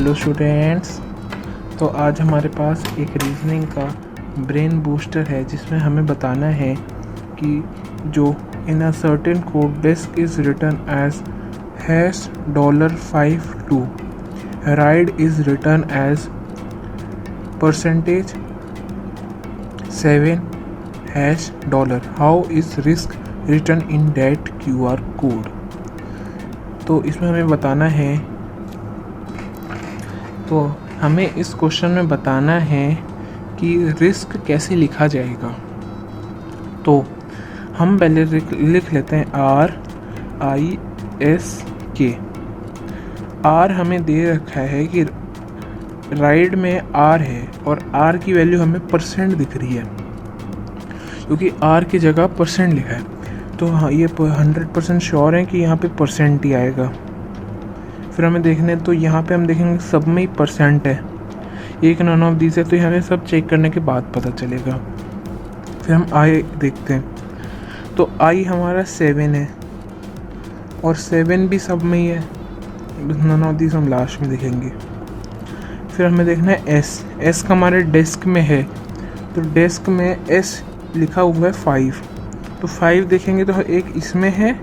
Hello students. तो आज हमारे पास एक रीजनिंग का ब्रेन बूस्टर है जिसमें हमें बताना है कि जो in a certain code desk is written as $52 ride is written as %7 how is risk written in that QR code. तो इसमें हमें बताना है, तो हमें इस क्वेश्चन में बताना है कि रिस्क कैसे लिखा जाएगा। तो हम पहले लिख लेते हैं RISK। R हमें दे रखा है कि राइड में R है और R की वैल्यू हमें % दिख रही है क्योंकि R की जगह % लिखा है। तो हाँ, ये 100% श्योर है कि यहाँ पे % ही आएगा। फिर हमें देखने, तो यहाँ पे हम देखेंगे सब में ही % है, एक नॉन ऑफ दीज है, तो हमें सब चेक करने के बाद पता चलेगा। फिर हम I देखते हैं, तो I हमारा 7 है और 7 भी सब में ही है, नॉन ऑफ दीज हम लास्ट में देखेंगे। फिर हमें देखना है S का हमारे डेस्क में है, तो डेस्क में S लिखा हुआ है 5, तो 5 देखेंगे तो एक इसमें है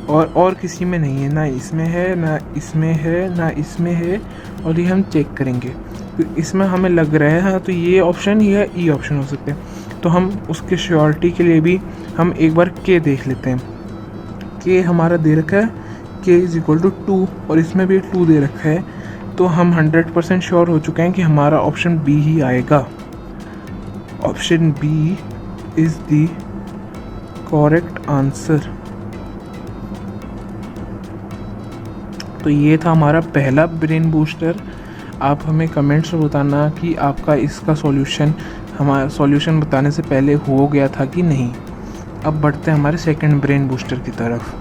और किसी में नहीं है, ना इसमें है ना इसमें है ना इसमें है, और ये हम चेक करेंगे तो इसमें हमें लग रहा है, हाँ, तो ये ऑप्शन या ई ऑप्शन हो सकते हैं। तो हम उसके श्योरिटी के लिए भी हम एक बार के देख लेते हैं। के हमारा दे रखा है k = 2 और इसमें भी 2 दे रखा है, तो हम 100% श्योर हो चुके हैं कि हमारा ऑप्शन बी ही आएगा। Option B is the correct answer. तो ये था हमारा पहला ब्रेन बूस्टर। आप हमें कमेंट्स में बताना कि आपका इसका सॉल्यूशन हमारा सॉल्यूशन बताने से पहले हो गया था कि नहीं। अब बढ़ते हैं हमारे सेकंड ब्रेन बूस्टर की तरफ।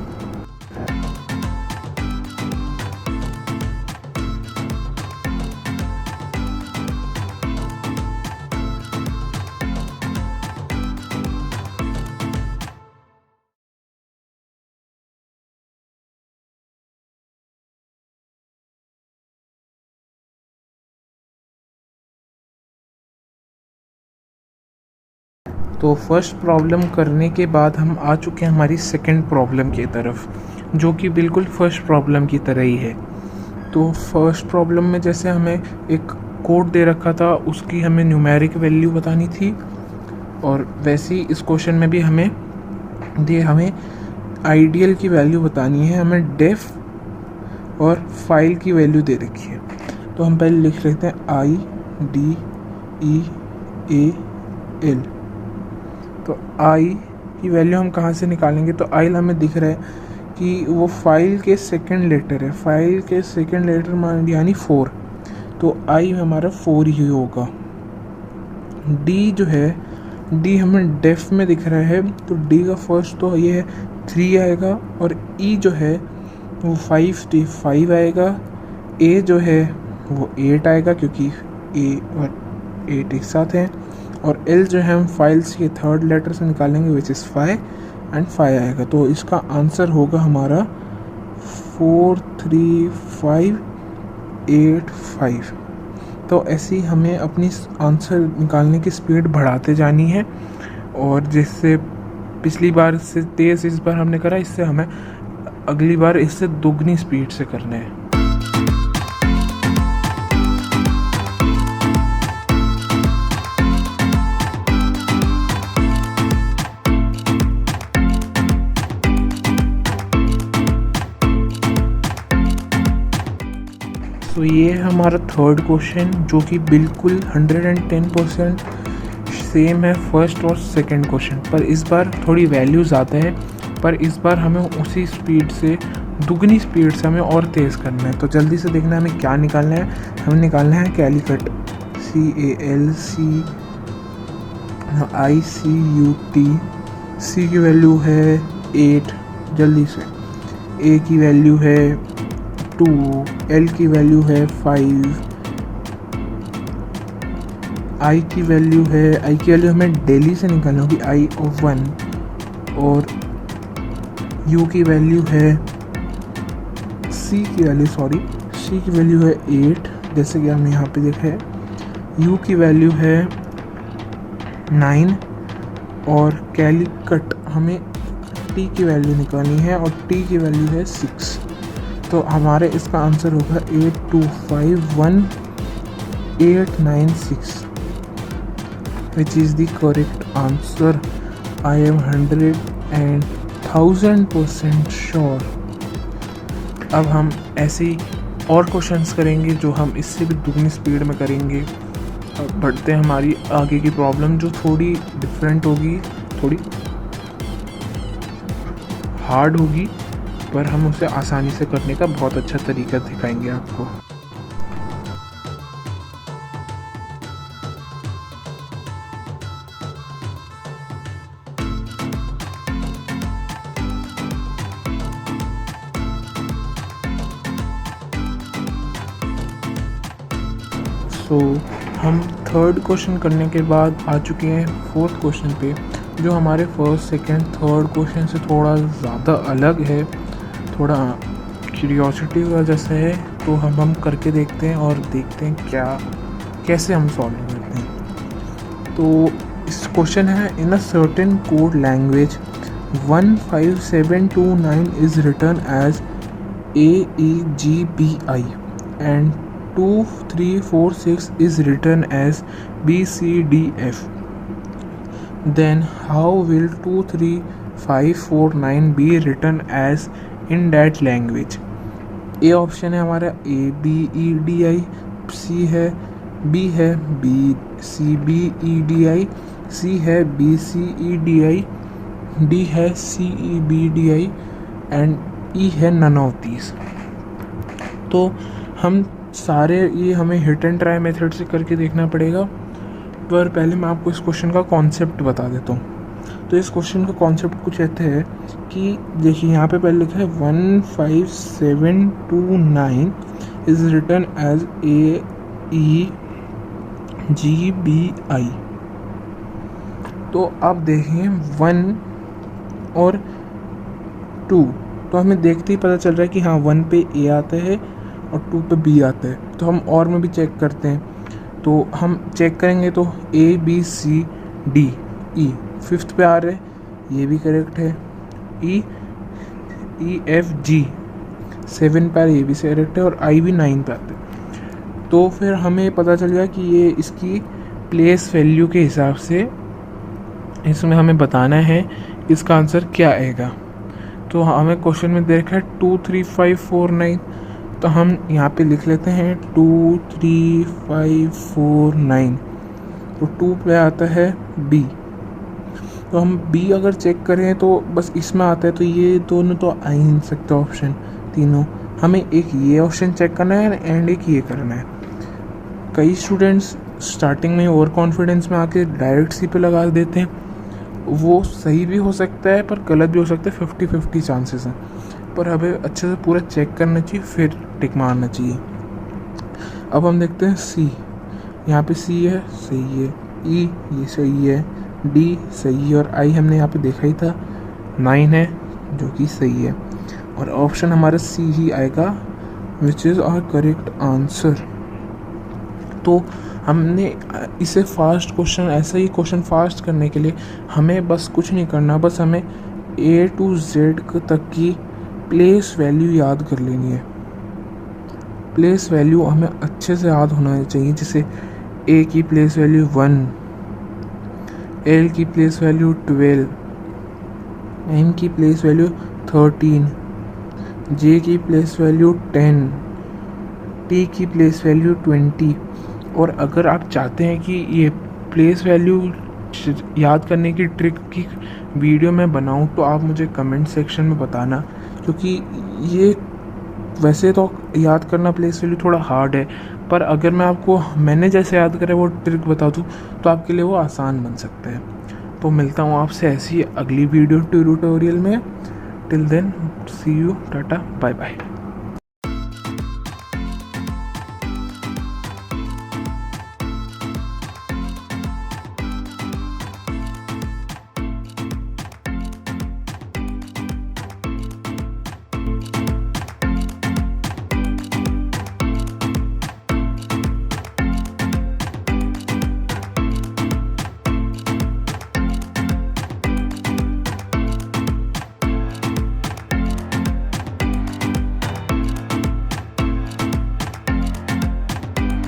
तो फर्स्ट प्रॉब्लम करने के बाद हम आ चुके हैं हमारी सेकंड प्रॉब्लम की तरफ, जो कि बिल्कुल फर्स्ट प्रॉब्लम की तरह ही है। तो फर्स्ट प्रॉब्लम में जैसे हमें एक कोड दे रखा था, उसकी हमें न्यूमेरिक वैल्यू बतानी थी, और वैसे ही इस क्वेश्चन में भी हमें आइडियल की वैल्यू बतानी है। हमें डेफ और फाइल की वैल्यू दे रखी है। तो हम पहले लिख लेते हैं IDEAL। तो I की वैल्यू हम कहाँ से निकालेंगे, तो I हमें दिख रहा है कि वो फाइल के सेकंड लेटर है, फाइल के सेकंड लेटर मान यानी 4, तो I हमारा 4 ही होगा। D जो है, D हमें डेफ में दिख रहा है, तो D का फर्स्ट तो ये है 3 आएगा, और E जो है वो 5 आएगा, A जो है वो 8 आएगा क्योंकि A और 8 एक साथ हैं, और L जो है हम फाइल्स के थर्ड लेटर से निकालेंगे विच इज़ 5 एंड 5 आएगा। तो इसका आंसर होगा हमारा 43585। तो ऐसे ही हमें अपनी आंसर निकालने की स्पीड बढ़ाते जानी है, और जिससे पिछली बार से तेज़ इस बार हमने करा, इससे हमें अगली बार इससे दोगुनी स्पीड से करना है। तो ये है हमारा थर्ड क्वेश्चन, जो कि बिल्कुल 110% सेम है फर्स्ट और सेकंड क्वेश्चन, पर इस बार थोड़ी वैल्यू ज़्यादा है, पर इस बार हमें उसी स्पीड से, दुगनी स्पीड से हमें और तेज़ करना है। तो जल्दी से देखना है हमें क्या निकालना है। हमें निकालना है कैलकुट, CALCICUT। C की वैल्यू है 8, जल्दी से। A की वैल्यू है 2, L की वैल्यू है 5, I की वैल्यू हमें डेली से निकालनी होगी, I of 1, और U की वैल्यू है C की वैल्यू है 8, जैसे कि हमने यहाँ पे देखा है u की वैल्यू है 9 और कैलिकट हमें t की वैल्यू निकालनी है और t की वैल्यू है 6। तो हमारे इसका आंसर होगा 8251,896 which is the correct answer. I am 100,000% sure. अब हम ऐसे ही और क्वेश्चंस करेंगे जो हम इससे भी दुगनी स्पीड में करेंगे। अब बढ़ते हैं हमारी आगे की प्रॉब्लम जो थोड़ी डिफरेंट होगी, थोड़ी हार्ड होगी, पर हम उसे आसानी से करने का बहुत अच्छा तरीका दिखाएंगे आपको। हम थर्ड क्वेश्चन करने के बाद आ चुके हैं फोर्थ क्वेश्चन पे, जो हमारे फर्स्ट सेकंड थर्ड क्वेश्चन से थोड़ा ज़्यादा अलग है, थोड़ा क्यूरियोसिटी की वजह से है। तो हम करके देखते हैं और देखते हैं कैसे हम सॉल्व करते हैं। तो इस क्वेश्चन है, in a certain code language 15729 is written as AEGBI and 2346 is written as BCDF. Then how will 23549 be written as in that language? A option है हमारा ABEDI, C है B है BCBEDI, C है BCEDI, D है CEBDI and E है none of these। तो हम सारे ये हमें हिट एंड ट्राई मेथड से करके देखना पड़ेगा, पर पहले मैं आपको इस क्वेश्चन का कॉन्सेप्ट बता देता हूँ। तो इस क्वेश्चन का कॉन्सेप्ट कुछ ऐसे है कि देखिए यहाँ पे पहले लिखा है 15729 इज़ रिटन एज AEGBI। तो आप देखें 1 और 2, तो हमें देखते ही पता चल रहा है कि हाँ 1 पे A आता है और 2 पे B आता है। तो हम और में भी चेक करते हैं, तो हम चेक करेंगे तो ABCD E 5th पे आ रहा है, ये भी करेक्ट है। EFG 7 पे ये भी करेक्ट है और I भी 9 पे आता है। तो फिर हमें पता चल गया कि ये इसकी प्लेस वैल्यू के हिसाब से इसमें हमें बताना है इसका आंसर क्या आएगा। तो हमें क्वेश्चन में देखा है 23549, तो हम यहाँ पे लिख लेते हैं 23549, तो 2 पे आता है B। तो हम B अगर चेक करें तो बस इसमें आता है, तो ये दोनों तो आ ही नहीं सकते ऑप्शन तीनों। हमें एक ये ऑप्शन चेक करना है एंड एक ये करना है। कई स्टूडेंट्स स्टार्टिंग में ओवर कॉन्फिडेंस में आके डायरेक्ट C पे लगा देते हैं, वो सही भी हो सकता है पर गलत भी हो सकता है, 50-50 चांसेस हैं। पर हमें अच्छे से पूरा चेक करना चाहिए फिर टिक मारना चाहिए। अब हम देखते हैं C, यहाँ पे C है, सही है। E ये सही है, D सही है और I हमने यहाँ पे देखा ही था 9 है जो कि सही है, और ऑप्शन हमारा C ही आएगा which is our correct answer. तो हमने इसे फास्ट क्वेश्चन, ऐसा ही क्वेश्चन फास्ट करने के लिए हमें बस कुछ नहीं करना, बस हमें A to Z तक की प्लेस वैल्यू याद कर लेनी है। प्लेस वैल्यू हमें अच्छे से याद होना चाहिए, जैसे A की प्लेस वैल्यू 1, L की प्लेस वैल्यू 12, M की प्लेस वैल्यू 13, J की प्लेस वैल्यू 10, T की प्लेस वैल्यू 20। और अगर आप चाहते हैं कि ये प्लेस वैल्यू याद करने की ट्रिक की वीडियो मैं बनाऊं तो आप मुझे कमेंट सेक्शन में बताना, क्योंकि ये वैसे तो याद करना प्लेस वैल्यू थोड़ा हार्ड है, पर अगर मैंने जैसे याद करा वो ट्रिक बता दूँ तो आपके लिए वो आसान बन सकता है। तो मिलता हूँ आपसे ऐसी अगली वीडियो ट्यूटोरियल में। Till then see you, tata bye bye.